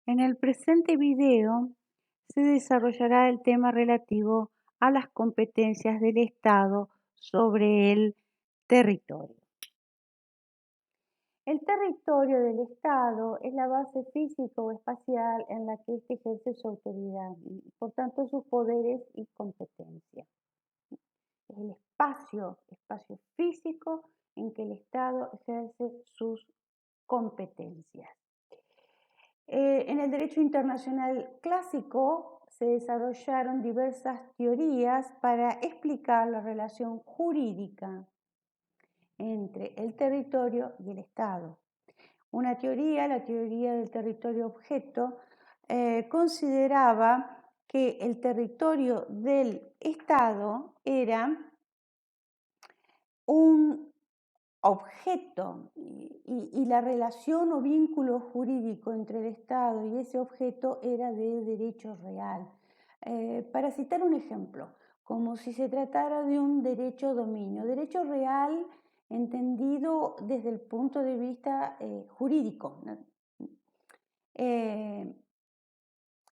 En el presente video se desarrollará el tema relativo a las competencias del Estado sobre el territorio. El territorio del Estado es la base físico o espacial en la que éste ejerce su autoridad y, por tanto, sus poderes y competencias. Es el espacio físico en que el Estado ejerce sus competencias. En el derecho internacional clásico se desarrollaron diversas teorías para explicar la relación jurídica entre el territorio y el Estado. Una teoría, la teoría del territorio objeto, consideraba que el territorio del Estado era un objeto y la relación o vínculo jurídico entre el Estado y ese objeto era de derecho real. Para citar un ejemplo, como si se tratara de un derecho dominio, derecho real entendido desde el punto de vista jurídico, ¿no?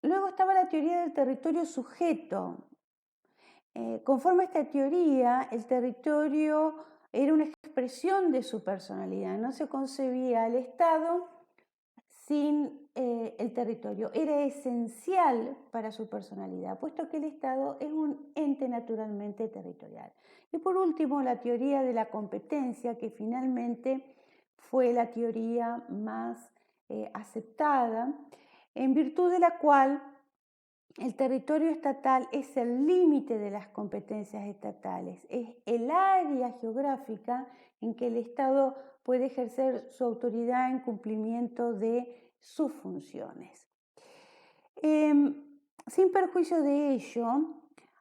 Luego estaba la teoría del territorio sujeto. Conforme a esta teoría, el territorio era una expresión de su personalidad, no se concebía al Estado sin el territorio, era esencial para su personalidad, puesto que el Estado es un ente naturalmente territorial. Y por último, la teoría de la competencia, que finalmente fue la teoría más aceptada, en virtud de la cual el territorio estatal es el límite de las competencias estatales, es el área geográfica en que el Estado puede ejercer su autoridad en cumplimiento de sus funciones. Sin perjuicio de ello,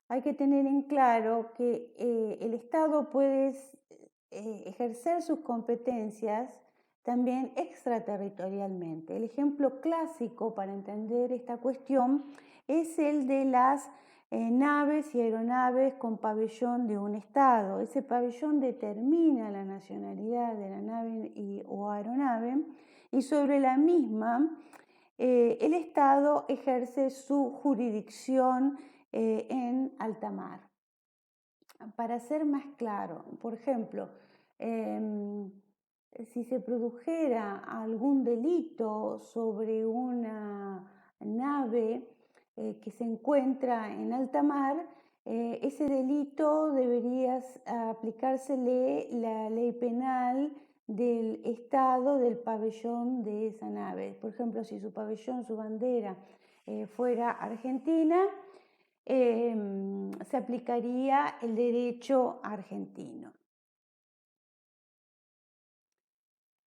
hay que tener en claro que el Estado puede ejercer sus competencias también extraterritorialmente. El ejemplo clásico para entender esta cuestión es el de las naves y aeronaves con pabellón de un Estado. Ese pabellón determina la nacionalidad de la nave o aeronave y sobre la misma el Estado ejerce su jurisdicción en alta mar. Para ser más claro, por ejemplo, si se produjera algún delito sobre una nave que se encuentra en alta mar, ese delito debería aplicársele la ley penal del estado del pabellón de esa nave. Por ejemplo, si su pabellón, su bandera fuera Argentina, se aplicaría el derecho argentino.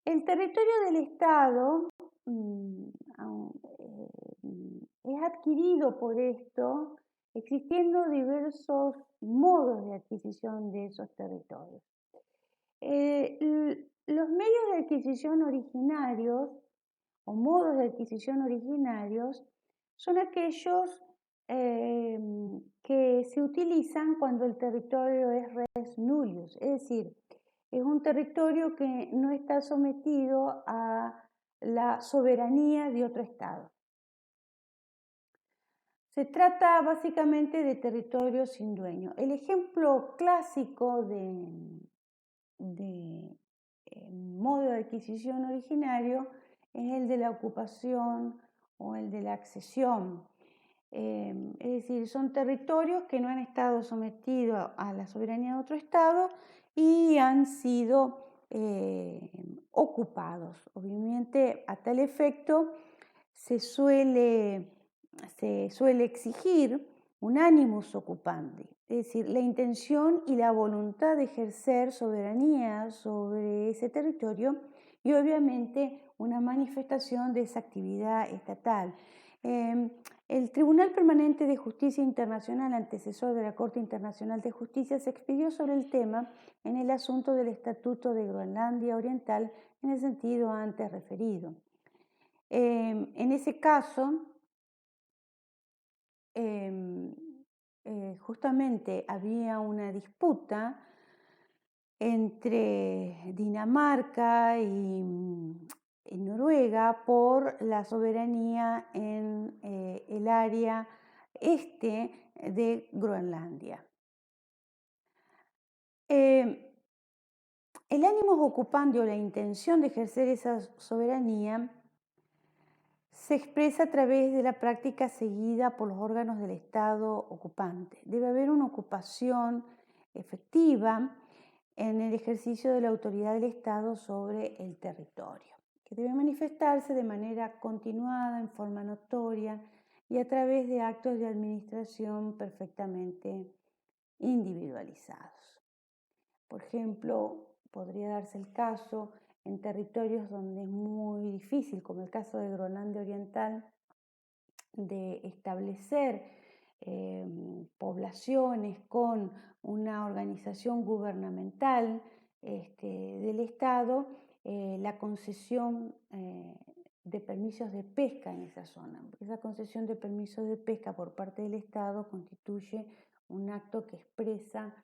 El territorio del Estado es adquirido por esto, existiendo diversos modos de adquisición de esos territorios. Los medios de adquisición originarios o modos de adquisición originarios son aquellos que se utilizan cuando el territorio es res nullius, es decir, es un territorio que no está sometido a la soberanía de otro Estado. Se trata básicamente de territorio sin dueño. El ejemplo clásico de modo de adquisición originario es el de la ocupación o el de la accesión. Es decir, son territorios que no han estado sometidos a la soberanía de otro Estado y han sido ocupados. Obviamente, a tal efecto, se suele exigir un animus occupandi, es decir, la intención y la voluntad de ejercer soberanía sobre ese territorio y obviamente una manifestación de esa actividad estatal. El Tribunal Permanente de Justicia Internacional, antecesor de la Corte Internacional de Justicia, se expidió sobre el tema en el asunto del Estatuto de Groenlandia Oriental en el sentido antes referido. En ese caso, justamente había una disputa entre Dinamarca Noruega por la soberanía en el área este de Groenlandia. El ánimo ocupante o la intención de ejercer esa soberanía se expresa a través de la práctica seguida por los órganos del Estado ocupante. Debe haber una ocupación efectiva en el ejercicio de la autoridad del Estado sobre el territorio, que debe manifestarse de manera continuada, en forma notoria y a través de actos de administración perfectamente individualizados. Por ejemplo, podría darse el caso en territorios donde es muy difícil, como el caso de Groenlandia Oriental, de establecer poblaciones con una organización gubernamental del Estado, la concesión de permisos de pesca en esa zona. Esa concesión de permisos de pesca por parte del Estado constituye un acto que expresa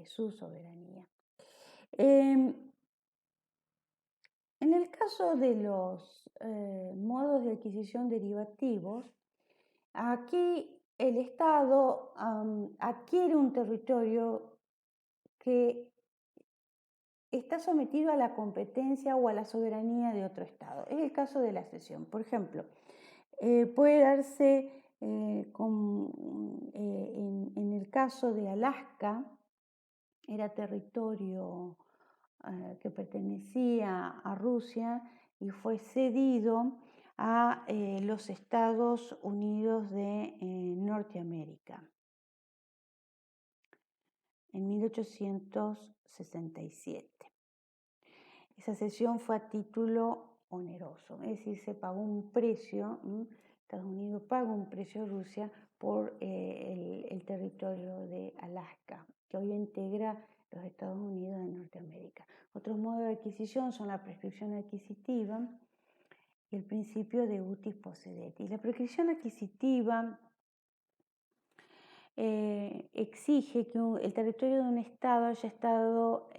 su soberanía. En el caso de los modos de adquisición derivativos, aquí el Estado adquiere un territorio que está sometido a la competencia o a la soberanía de otro Estado. Es el caso de la cesión. Por ejemplo, puede darse en el caso de Alaska, era territorio que pertenecía a Rusia y fue cedido a los Estados Unidos de Norteamérica en 1867. Esa cesión fue a título oneroso, es decir, se pagó un precio, Estados Unidos paga un precio a Rusia por el territorio de Alaska, que hoy integra los Estados Unidos de Norteamérica. Otros modos de adquisición son la prescripción adquisitiva y el principio de utis possedetis. La prescripción adquisitiva exige que el territorio de un Estado haya estado,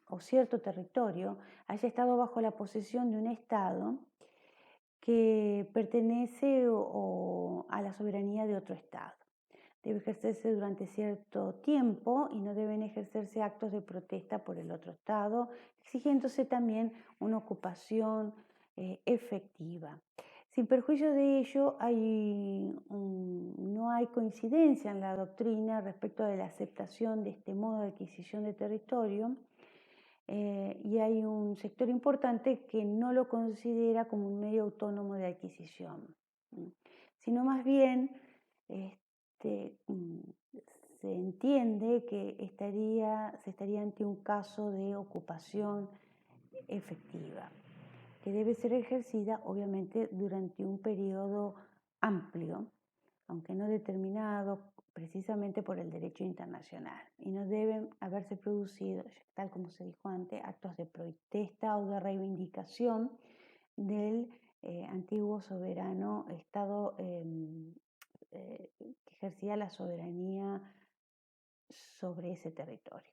o cierto territorio, haya estado bajo la posesión de un Estado que pertenece a la soberanía de otro Estado. Debe ejercerse durante cierto tiempo y no deben ejercerse actos de protesta por el otro Estado, exigiéndose también una ocupación efectiva. Sin perjuicio de ello, no hay coincidencia en la doctrina respecto de la aceptación de este modo de adquisición de territorio y hay un sector importante que no lo considera como un medio autónomo de adquisición, sino más bien se entiende que se estaría ante un caso de ocupación efectiva, que debe ser ejercida obviamente durante un periodo amplio, aunque no determinado precisamente por el derecho internacional, y no deben haberse producido, tal como se dijo antes, actos de protesta o de reivindicación del antiguo soberano Estado que ejercía la soberanía sobre ese territorio.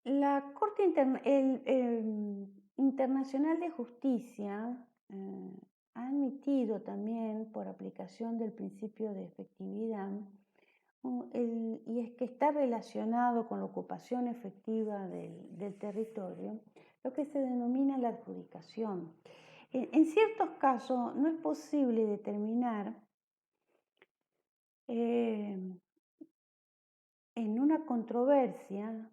La Corte Internacional de Justicia ha admitido también, por aplicación del principio de efectividad, y es que está relacionado con la ocupación efectiva del territorio, lo que se denomina la adjudicación. En ciertos casos no es posible determinar en una controversia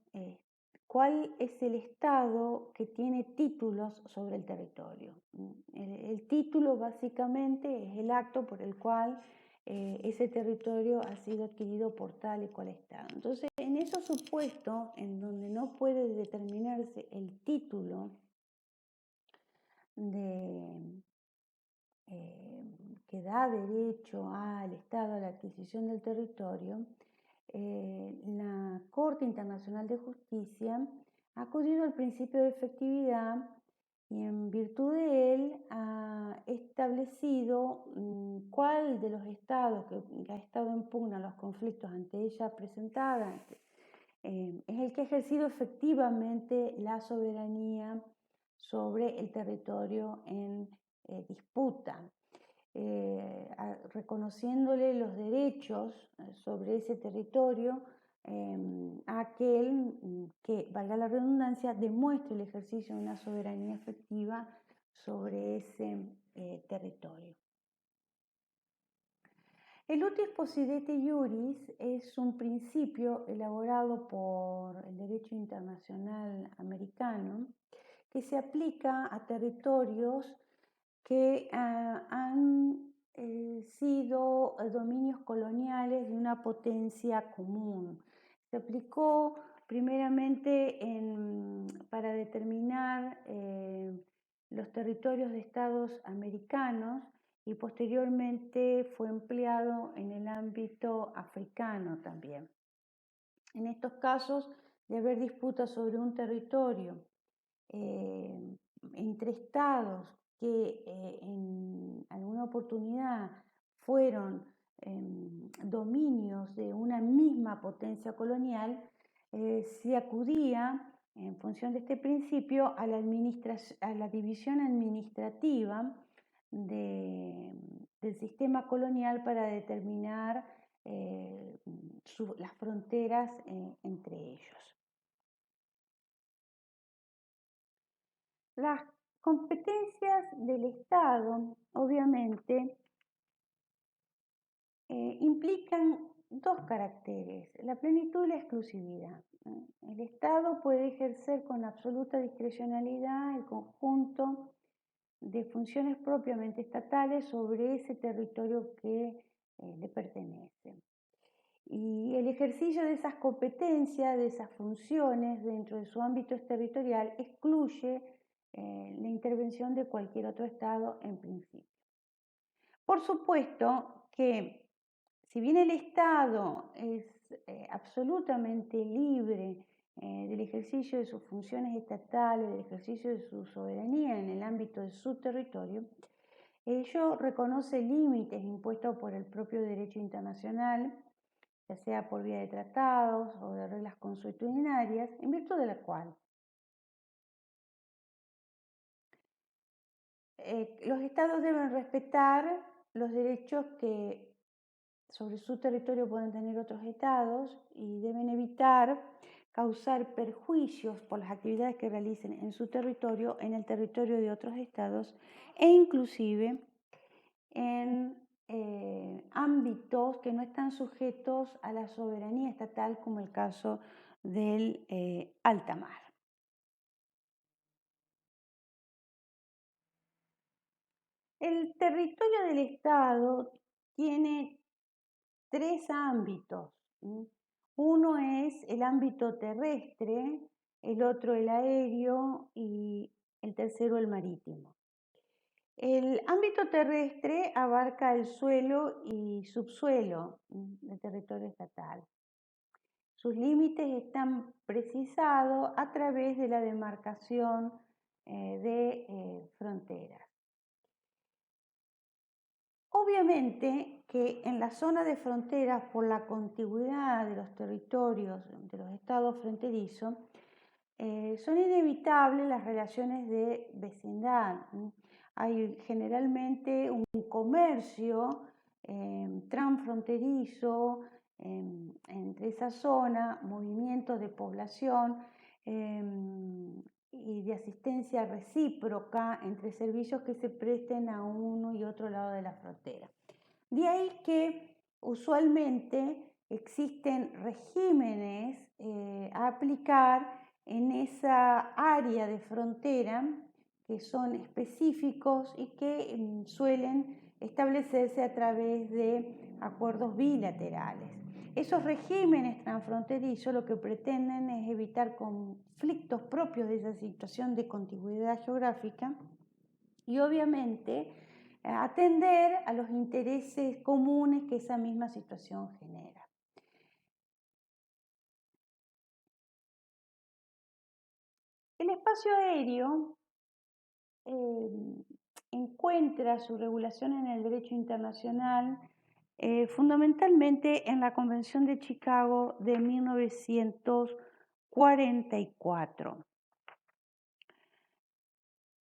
cuál es el Estado que tiene títulos sobre el territorio. El título básicamente es el acto por el cual ese territorio ha sido adquirido por tal y cual Estado. Entonces, en esos supuestos en donde no puede determinarse el título que da derecho al Estado a la adquisición del territorio, la Corte Internacional de Justicia ha acudido al principio de efectividad y en virtud de él ha establecido cuál de los estados que ha estado en pugna los conflictos ante ella presentada es el que ha ejercido efectivamente la soberanía sobre el territorio en disputa, reconociéndole los derechos sobre ese territorio a aquel que, valga la redundancia, demuestre el ejercicio de una soberanía efectiva sobre ese territorio. El utis possidetis iuris es un principio elaborado por el derecho internacional americano que se aplica a territorios que han sido dominios coloniales de una potencia común. Se aplicó primeramente para determinar los territorios de estados americanos y posteriormente fue empleado en el ámbito africano también. En estos casos de haber disputas sobre un territorio entre estados que en alguna oportunidad fueron dominios de una misma potencia colonial, se acudía en función de este principio a la división administrativa del sistema colonial para determinar las fronteras entre ellos. Las competencias del Estado, obviamente, implican dos caracteres, la plenitud y la exclusividad. El Estado puede ejercer con absoluta discrecionalidad el conjunto de funciones propiamente estatales sobre ese territorio que le pertenece. Y el ejercicio de esas competencias, de esas funciones dentro de su ámbito territorial, excluye la intervención de cualquier otro Estado en principio. Por supuesto que si bien el Estado es absolutamente libre del ejercicio de sus funciones estatales, del ejercicio de su soberanía en el ámbito de su territorio, ello reconoce límites impuestos por el propio derecho internacional, ya sea por vía de tratados o de reglas consuetudinarias, en virtud de la cual los estados deben respetar los derechos que sobre su territorio pueden tener otros estados y deben evitar causar perjuicios por las actividades que realicen en su territorio, en el territorio de otros estados e inclusive en ámbitos que no están sujetos a la soberanía estatal, como el caso del alta mar. El territorio del Estado tiene tres ámbitos. Uno es el ámbito terrestre, el otro el aéreo y el tercero el marítimo. El ámbito terrestre abarca el suelo y subsuelo del territorio estatal. Sus límites están precisados a través de la demarcación de fronteras. Obviamente que en la zona de fronteras, por la contigüidad de los territorios de los estados fronterizos, son inevitables las relaciones de vecindad. Hay generalmente un comercio transfronterizo entre esa zona, movimientos de población y de asistencia recíproca entre servicios que se presten a uno y otro lado de la frontera. De ahí que usualmente existen regímenes a aplicar en esa área de frontera que son específicos y que suelen establecerse a través de acuerdos bilaterales. Esos regímenes transfronterizos lo que pretenden es evitar conflictos propios de esa situación de contigüidad geográfica y obviamente atender a los intereses comunes que esa misma situación genera. El espacio aéreo encuentra su regulación en el derecho internacional fundamentalmente en la Convención de Chicago de 1944.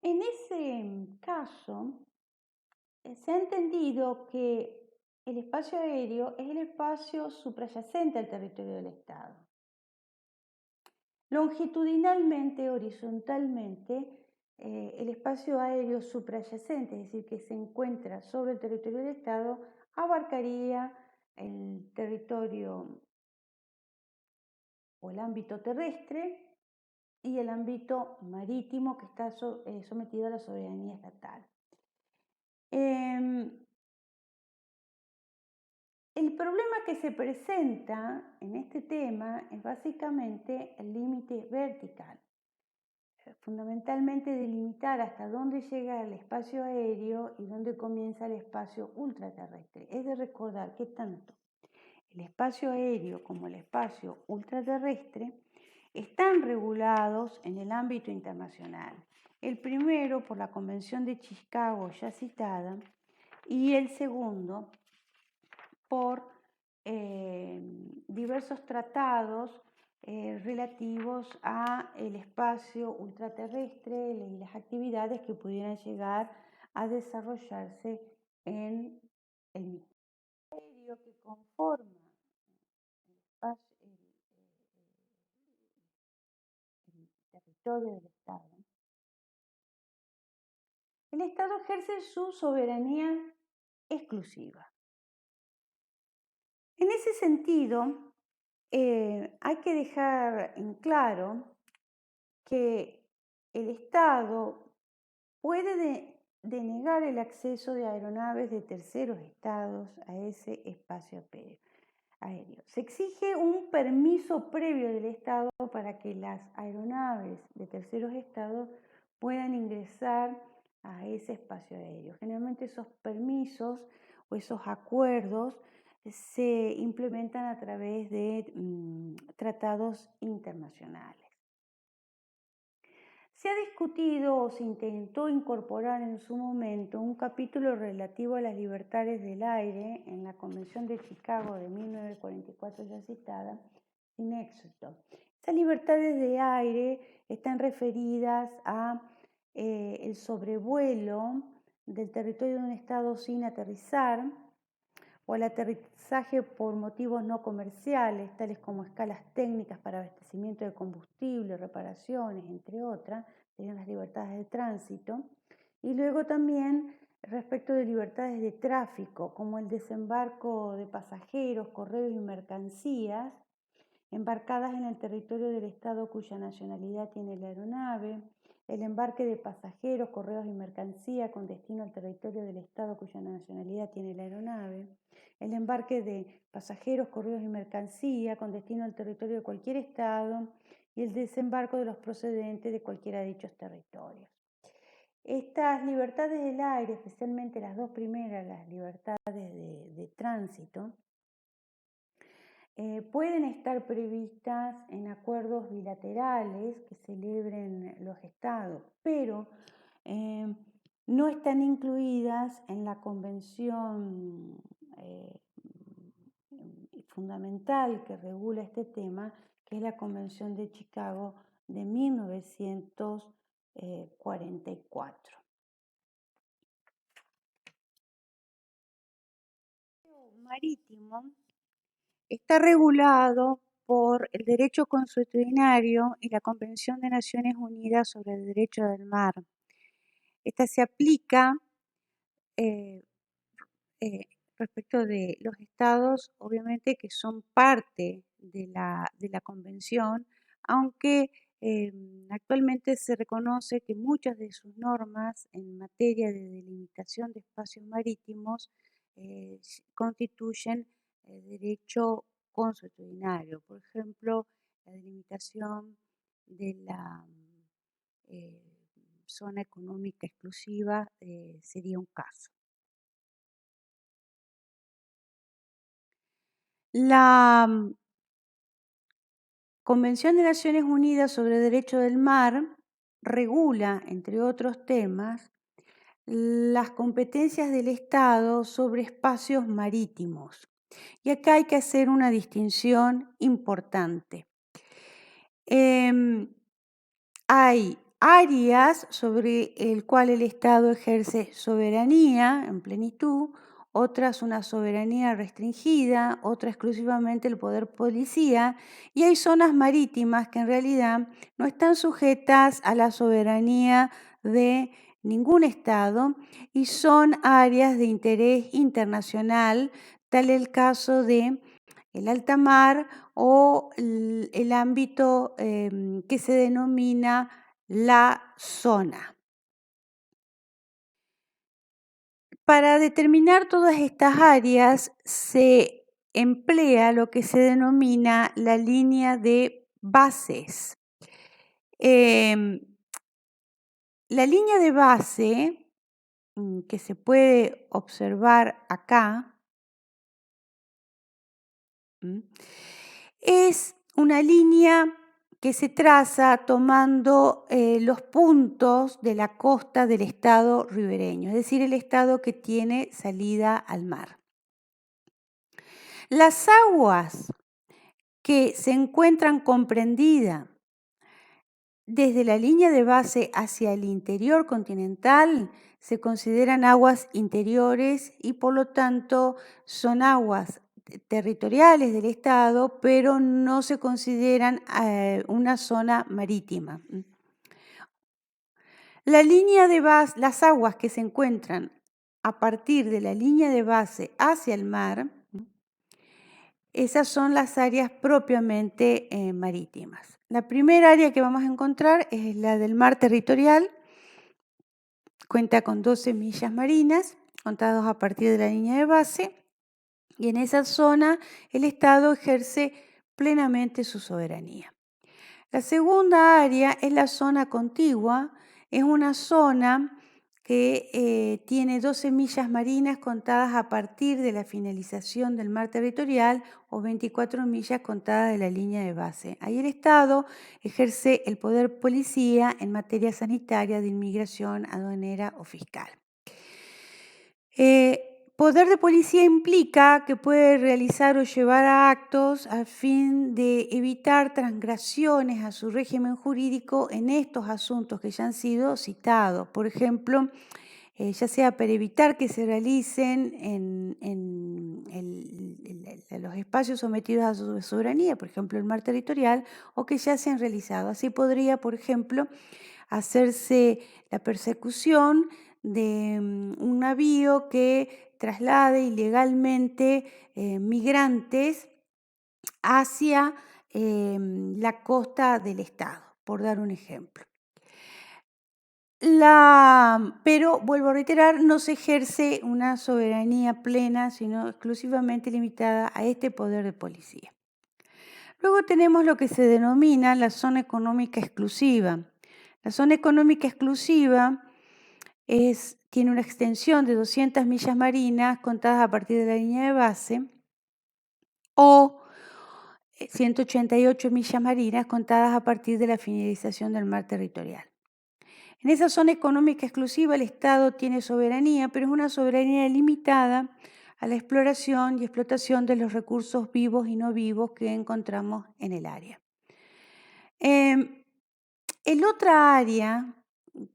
En ese caso, se ha entendido que el espacio aéreo es el espacio suprayacente al territorio del Estado. Longitudinalmente, horizontalmente, el espacio aéreo suprayacente, es decir, que se encuentra sobre el territorio del Estado, abarcaría el territorio o el ámbito terrestre y el ámbito marítimo que está sometido a la soberanía estatal. El problema que se presenta en este tema es básicamente el límite vertical. Fundamentalmente delimitar hasta dónde llega el espacio aéreo y dónde comienza el espacio ultraterrestre. Es de recordar que tanto el espacio aéreo como el espacio ultraterrestre están regulados en el ámbito internacional. El primero por la Convención de Chicago ya citada y el segundo por diversos tratados relativos a el espacio ultraterrestre y las actividades que pudieran llegar a desarrollarse en el mismo que conforma el territorio del Estado. El Estado ejerce su soberanía exclusiva. En ese sentido, hay que dejar en claro que el Estado puede denegar el acceso de aeronaves de terceros estados a ese espacio aéreo. Se exige un permiso previo del Estado para que las aeronaves de terceros estados puedan ingresar a ese espacio aéreo. Generalmente esos permisos o esos acuerdos se implementan a través de tratados internacionales. Se ha discutido o se intentó incorporar en su momento un capítulo relativo a las libertades del aire en la Convención de Chicago de 1944 ya citada, sin éxito. Estas libertades de aire están referidas a el sobrevuelo del territorio de un estado sin aterrizar o al aterrizaje por motivos no comerciales, tales como escalas técnicas para abastecimiento de combustible, reparaciones, entre otras, serían las libertades de tránsito. Y luego también respecto de libertades de tráfico, como el desembarco de pasajeros, correos y mercancías, embarcadas en el territorio del Estado cuya nacionalidad tiene la aeronave, el embarque de pasajeros, correos y mercancía con destino al territorio del Estado cuya nacionalidad tiene la aeronave, el embarque de pasajeros, correos y mercancía con destino al territorio de cualquier Estado y el desembarco de los procedentes de cualquiera de dichos territorios. Estas libertades del aire, especialmente las dos primeras, las libertades de tránsito, pueden estar previstas en acuerdos bilaterales que celebren los estados, pero no están incluidas en la convención fundamental que regula este tema, que es la Convención de Chicago de 1944. El marítimo está regulado por el derecho consuetudinario y la Convención de Naciones Unidas sobre el Derecho del Mar. Esta se aplica respecto de los estados, obviamente, que son parte de la convención, aunque actualmente se reconoce que muchas de sus normas en materia de delimitación de espacios marítimos constituyen derecho consuetudinario. Por ejemplo, la delimitación de la zona económica exclusiva sería un caso. La Convención de Naciones Unidas sobre el Derecho del Mar regula, entre otros temas, las competencias del Estado sobre espacios marítimos. Y acá hay que hacer una distinción importante. Hay áreas sobre el cual el Estado ejerce soberanía en plenitud, otras una soberanía restringida, otra exclusivamente el poder policía, y hay zonas marítimas que en realidad no están sujetas a la soberanía de ningún Estado y son áreas de interés internacional, tal el caso de el alta mar o el ámbito que se denomina la zona. Para determinar todas estas áreas se emplea lo que se denomina la línea de bases. La línea de base que se puede observar acá es una línea que se traza tomando los puntos de la costa del estado ribereño, es decir, el estado que tiene salida al mar. Las aguas que se encuentran comprendidas desde la línea de base hacia el interior continental se consideran aguas interiores y por lo tanto son aguas territoriales del Estado, pero no se consideran una zona marítima. La línea de base, las aguas que se encuentran a partir de la línea de base hacia el mar, esas son las áreas propiamente marítimas. La primera área que vamos a encontrar es la del mar territorial. Cuenta con 12 millas marinas, contados a partir de la línea de base, y en esa zona el Estado ejerce plenamente su soberanía. La segunda área es la zona contigua, es una zona que tiene 12 millas marinas contadas a partir de la finalización del mar territorial o 24 millas contadas de la línea de base. Ahí el Estado ejerce el poder policía en materia sanitaria, de inmigración, aduanera o fiscal. Poder de policía implica que puede realizar o llevar a actos a fin de evitar transgresiones a su régimen jurídico en estos asuntos que ya han sido citados. Por ejemplo, ya sea para evitar que se realicen en los espacios sometidos a su soberanía, por ejemplo, el mar territorial, o que ya se han realizado. Así podría, por ejemplo, hacerse la persecución de un navío que traslade ilegalmente migrantes hacia la costa del Estado, por dar un ejemplo. Pero, vuelvo a reiterar, no se ejerce una soberanía plena, sino exclusivamente limitada a este poder de policía. Luego tenemos lo que se denomina la zona económica exclusiva. La zona económica exclusiva tiene una extensión de 200 millas marinas contadas a partir de la línea de base o 188 millas marinas contadas a partir de la finalización del mar territorial. En esa zona económica exclusiva el Estado tiene soberanía, pero es una soberanía limitada a la exploración y explotación de los recursos vivos y no vivos que encontramos en el área. El otra área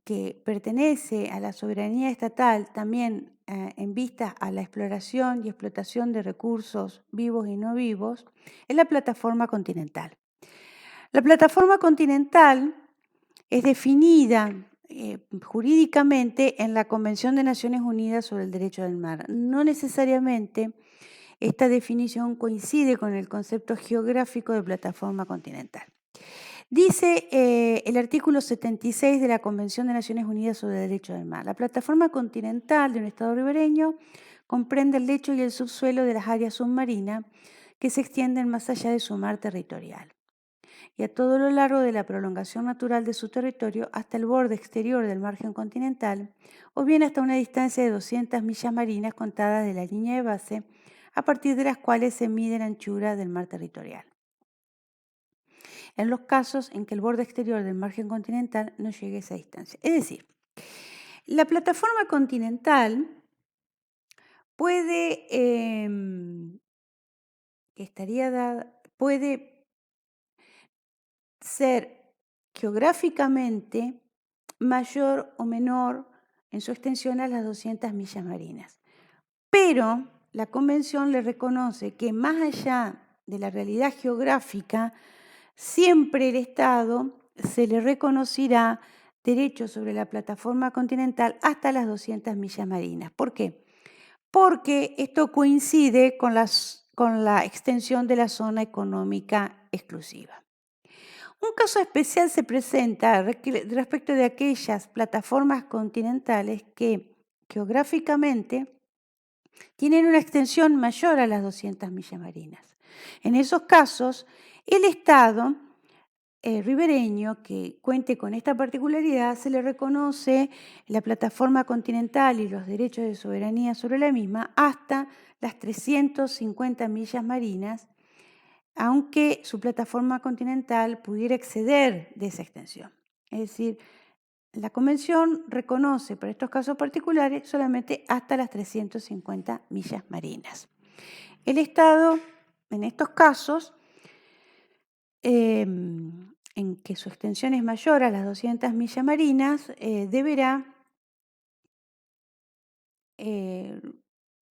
que pertenece a la soberanía estatal, también en vista a la exploración y explotación de recursos vivos y no vivos, es la plataforma continental. La plataforma continental es definida jurídicamente en la Convención de Naciones Unidas sobre el Derecho del Mar. No necesariamente esta definición coincide con el concepto geográfico de plataforma continental. Dice el artículo 76 de la Convención de Naciones Unidas sobre el Derecho del Mar: la plataforma continental de un estado ribereño comprende el lecho y el subsuelo de las áreas submarinas que se extienden más allá de su mar territorial y a todo lo largo de la prolongación natural de su territorio hasta el borde exterior del margen continental, o bien hasta una distancia de 200 millas marinas contadas de la línea de base, a partir de las cuales se mide la anchura del mar territorial, en los casos en que el borde exterior del margen continental no llegue a esa distancia. Es decir, la plataforma continental puede ser geográficamente mayor o menor en su extensión a las 200 millas marinas. Pero la Convención le reconoce que más allá de la realidad geográfica, siempre el Estado se le reconocerá derechos sobre la plataforma continental hasta las 200 millas marinas. ¿Por qué? Porque esto coincide con la extensión de la zona económica exclusiva. Un caso especial se presenta respecto de aquellas plataformas continentales que geográficamente tienen una extensión mayor a las 200 millas marinas. En esos casos, el Estado ribereño que cuente con esta particularidad se le reconoce la plataforma continental y los derechos de soberanía sobre la misma hasta las 350 millas marinas, aunque su plataforma continental pudiera exceder de esa extensión. Es decir, la Convención reconoce para estos casos particulares solamente hasta las 350 millas marinas. El Estado, en estos casos, en que su extensión es mayor a las 200 millas marinas, deberá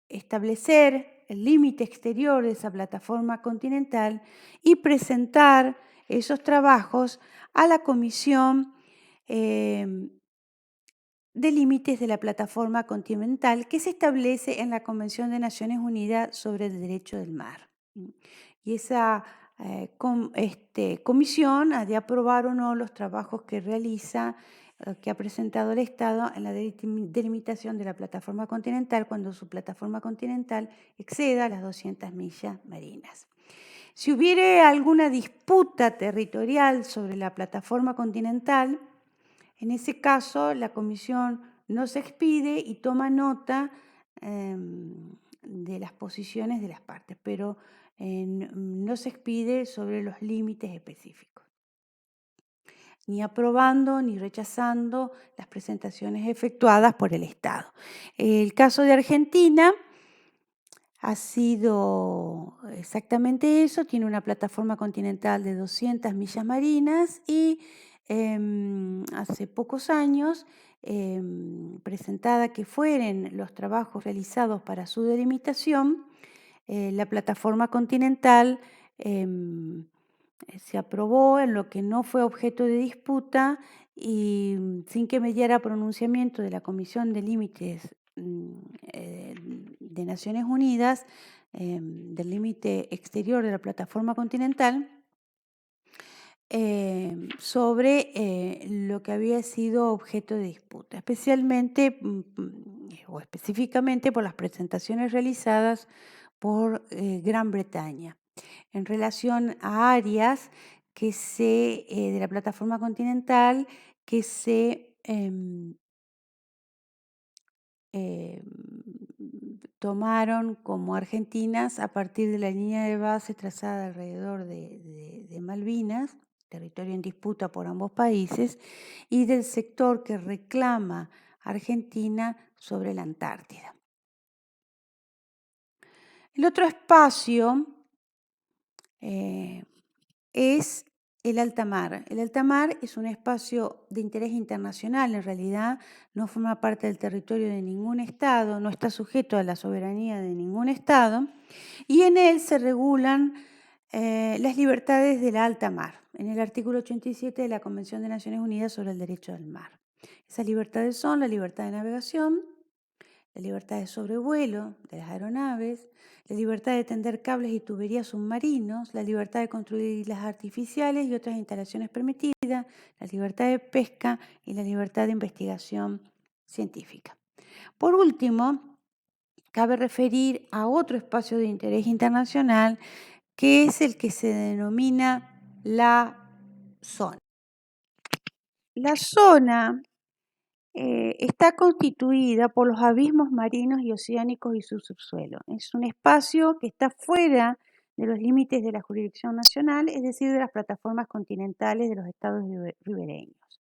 establecer el límite exterior de esa plataforma continental y presentar esos trabajos a la Comisión de Límites de la Plataforma Continental que se establece en la Convención de Naciones Unidas sobre el Derecho del Mar. Y esa comisión ha de aprobar o no los trabajos que realiza, que ha presentado el Estado en la delimitación de la plataforma continental cuando su plataforma continental exceda las 200 millas marinas. Si hubiere alguna disputa territorial sobre la plataforma continental, en ese caso la comisión no se expide y toma nota de las posiciones de las partes, pero no se expide sobre los límites específicos, ni aprobando ni rechazando las presentaciones efectuadas por el Estado. El caso de Argentina ha sido exactamente eso, tiene una plataforma continental de 200 millas marinas y hace pocos años, presentada que fueren los trabajos realizados para su delimitación, la plataforma continental se aprobó en lo que no fue objeto de disputa y sin que mediara pronunciamiento de la Comisión de Límites de Naciones Unidas, del límite exterior de la plataforma continental, sobre lo que había sido objeto de disputa, especialmente o específicamente por las presentaciones realizadas por Gran Bretaña en relación a áreas que de la plataforma continental que se tomaron como argentinas a partir de la línea de base trazada alrededor de Malvinas, territorio en disputa por ambos países, y del sector que reclama Argentina sobre la Antártida. El otro espacio es el alta mar. El alta mar es un espacio de interés internacional, en realidad no forma parte del territorio de ningún Estado, no está sujeto a la soberanía de ningún Estado, y en él se regulan las libertades de la alta mar, en el artículo 87 de la Convención de Naciones Unidas sobre el Derecho del Mar. Esas libertades son la libertad de navegación, la libertad de sobrevuelo de las aeronaves, la libertad de tender cables y tuberías submarinos, la libertad de construir islas artificiales y otras instalaciones permitidas, la libertad de pesca y la libertad de investigación científica. Por último, cabe referir a otro espacio de interés internacional que es el que se denomina la zona. La zona está constituida por los abismos marinos y oceánicos y su subsuelo. Es un espacio que está fuera de los límites de la jurisdicción nacional, es decir, de las plataformas continentales de los estados ribereños.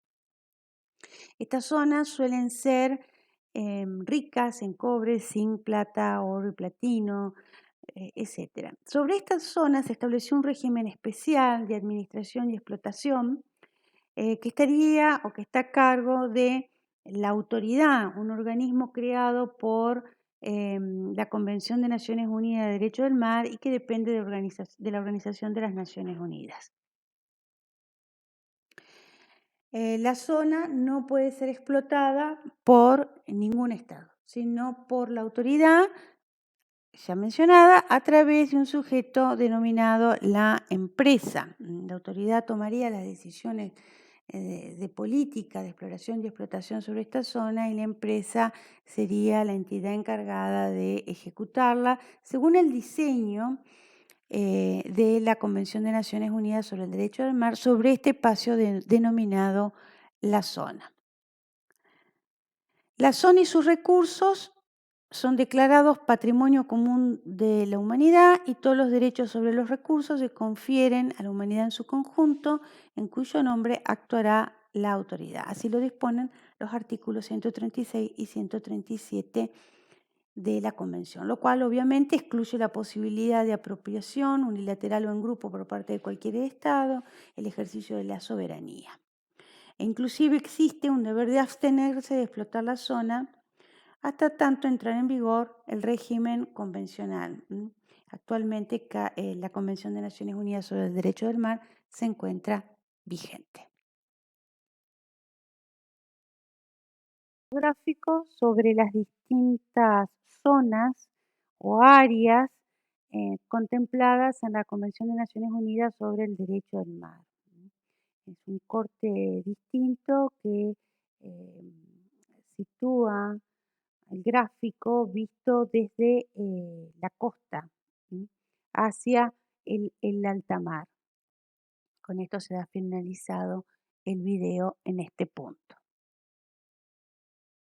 Estas zonas suelen ser ricas en cobre, zinc, plata, oro y platino, etc. Sobre estas zonas se estableció un régimen especial de administración y explotación que estaría o que está a cargo de la autoridad, un organismo creado por la Convención de Naciones Unidas de Derecho del Mar y que depende de la Organización de las Naciones Unidas. La zona no puede ser explotada por ningún Estado, sino por la autoridad ya mencionada a través de un sujeto denominado la empresa. La autoridad tomaría las decisiones de política, de exploración y explotación sobre esta zona y la empresa sería la entidad encargada de ejecutarla según el diseño de la Convención de Naciones Unidas sobre el Derecho del Mar sobre este espacio denominado la zona. La zona y sus recursos son declarados patrimonio común de la humanidad y todos los derechos sobre los recursos se confieren a la humanidad en su conjunto, en cuyo nombre actuará la autoridad. Así lo disponen los artículos 136 y 137 de la Convención, lo cual obviamente excluye la posibilidad de apropiación unilateral o en grupo por parte de cualquier Estado, el ejercicio de la soberanía. E inclusive existe un deber de abstenerse de explotar la zona hasta tanto entrar en vigor el régimen convencional. Actualmente la Convención de Naciones Unidas sobre el Derecho del Mar se encuentra vigente. Gráfico sobre las distintas zonas o áreas contempladas en la Convención de Naciones Unidas sobre el Derecho del Mar. Es un corte distinto que sitúa el gráfico visto desde la costa hacia el alta mar. Con esto se ha finalizado el video en este punto.